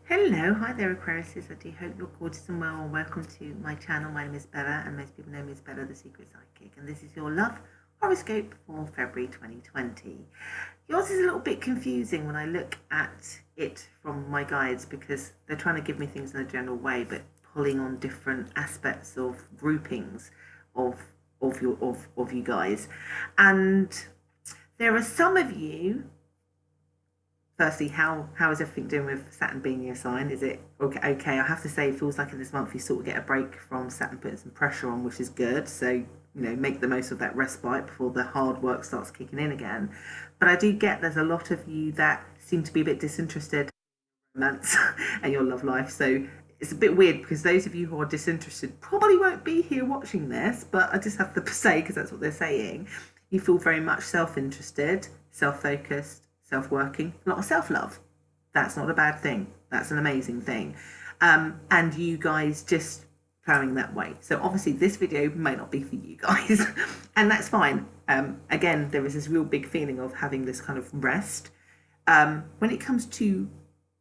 Hello, hi there Aquarius. I do hope you're gorgeous and well. Welcome to my channel. My name is Bella and most people know me as Bella the Secret Psychic, and this is your love horoscope for February 2020. Yours is a little bit confusing when I look at it from my guides because they're trying to give me things in a general way but pulling on different aspects of groupings of you guys. And there are some of you. Firstly, how is everything doing with Saturn being your sign? Is it okay? Okay, I have to say, it feels like in this month you sort of get a break from Saturn putting some pressure on, which is good. So make the most of that respite before the hard work starts kicking in again. But I do get there's a lot of you that seem to be a bit disinterested in romance and your love life. So it's a bit weird because those of you who are disinterested probably won't be here watching this. But I just have to say, because that's what they're saying, you feel very much self-interested, self-focused, self-working, a lot of self-love. That's not a bad thing. That's an amazing thing. And you guys just plowing that way. So obviously this video may not be for you guys and that's fine. Again, there is this real big feeling of having this kind of rest. When it comes to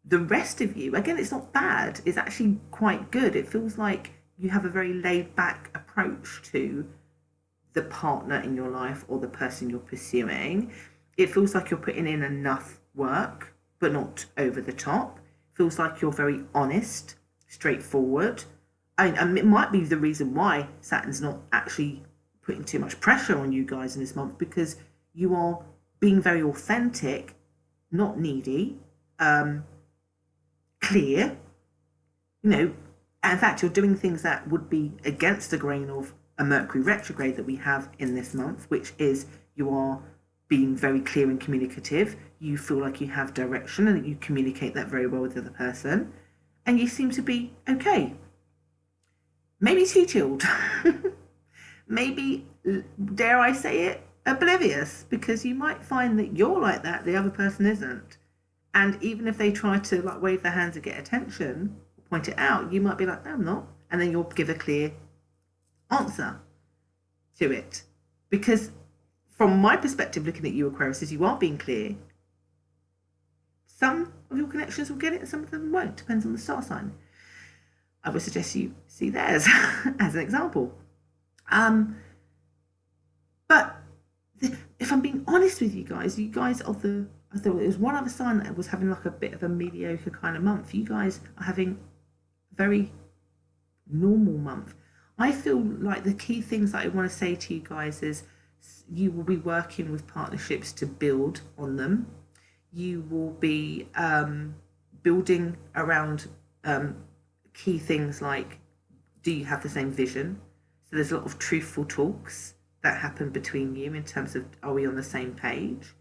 the rest of you, again, it's not bad. It's actually quite good. It feels like you have a very laid back approach to the partner in your life or the person you're pursuing. It feels like you're putting in enough work, but not over the top. It feels like you're very honest, straightforward. And it might be the reason why Saturn's not actually putting too much pressure on you guys in this month, because you are being very authentic, not needy, clear. In fact, you're doing things that would be against the grain of a Mercury retrograde that we have in this month, which is you are being very clear and communicative. You feel like you have direction and you communicate that very well with the other person, and you seem to be okay. Maybe too chilled. Maybe, dare I say it, oblivious, because you might find that you're like that, the other person isn't. And even if they try to like wave their hands and get attention, point it out, you might be like, no, I'm not. And then you'll give a clear answer to it. Because from my perspective, looking at you, Aquarius, is you are being clear. Some of your connections will get it and some of them won't. Depends on the star sign. I would suggest you see theirs as an example. But if I'm being honest with you guys are I thought it was one other sign that was having like a bit of a mediocre kind of month. You guys are having a very normal month. I feel like the key things that I want to say to you guys is you will be working with partnerships to build on them. You will be building around key things like, do you have the same vision? So there's a lot of truthful talks that happen between you in terms of, are we on the same page?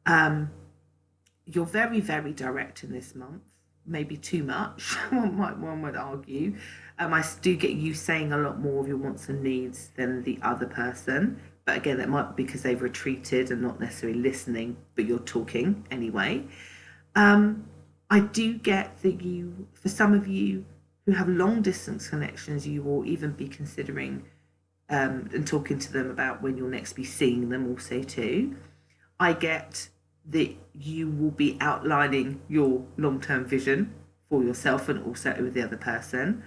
You're very, very direct in this month, maybe too much, one would argue. I do get you saying a lot more of your wants and needs than the other person. But again, that might be because they've retreated and not necessarily listening, but you're talking anyway. I do get that you, for some of you who have long distance connections, you will even be considering and talking to them about when you'll next be seeing them also too. I get that you will be outlining your long-term vision for yourself and also with the other person.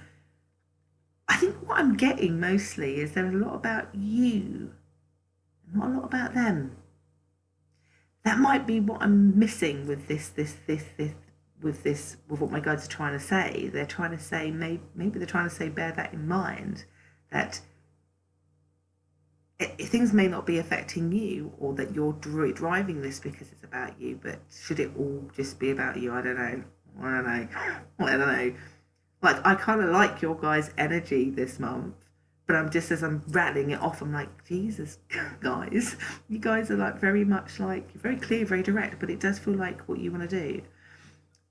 I think what I'm getting mostly is there's a lot about you, not a lot about them. That might be what I'm missing with with what my guides are trying to say. They're trying to say, maybe they're trying to say, bear that in mind, that things may not be affecting you, or that you're driving this because it's about you, but should it all just be about you? I don't know. Like, I kind of like your guys' energy this month, but as I'm rattling it off, I'm like, Jesus, guys, you guys are like very much like, you're very clear, very direct, but it does feel like what you want to do,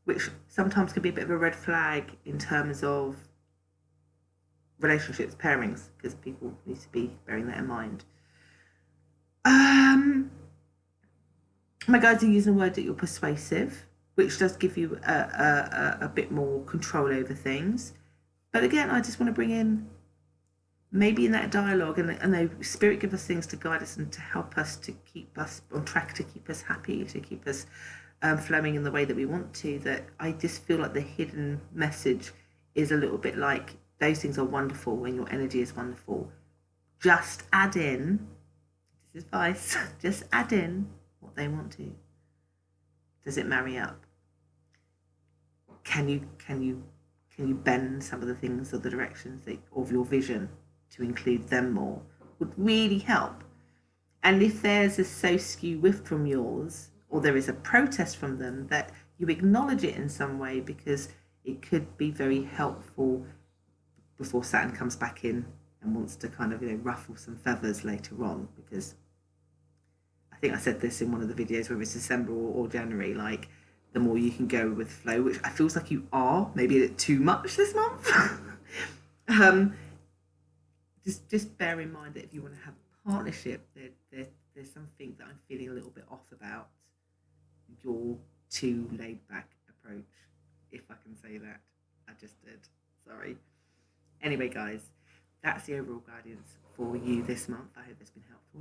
which sometimes can be a bit of a red flag in terms of relationships, pairings, because people need to be bearing that in mind. My guides are using a word that you're persuasive, which does give you a bit more control over things. But again, I just want to bring in, maybe in that dialogue, and the spirit give us things to guide us and to help us, to keep us on track, to keep us happy, to keep us flowing in the way that we want to, that I just feel like the hidden message is a little bit like, those things are wonderful when your energy is wonderful. Just add in, this is advice, just add in what they want to. Does it marry up? Can you bend some of the things or the directions of your vision to include them more? Would really help. And if there's a so skew whiff from yours, or there is a protest from them, that you acknowledge it in some way, because it could be very helpful before Saturn comes back in and wants to kind of, ruffle some feathers later on. Because I think I said this in one of the videos, whether it's December or January, like, the more you can go with flow, which I feels like you are, maybe a bit too much this month. Just bear in mind that if you want to have a partnership, there's something that I'm feeling a little bit off about your too laid back approach, if I can say that. I just did. Sorry. Anyway, guys, that's the overall guidance for you this month. I hope it's been helpful.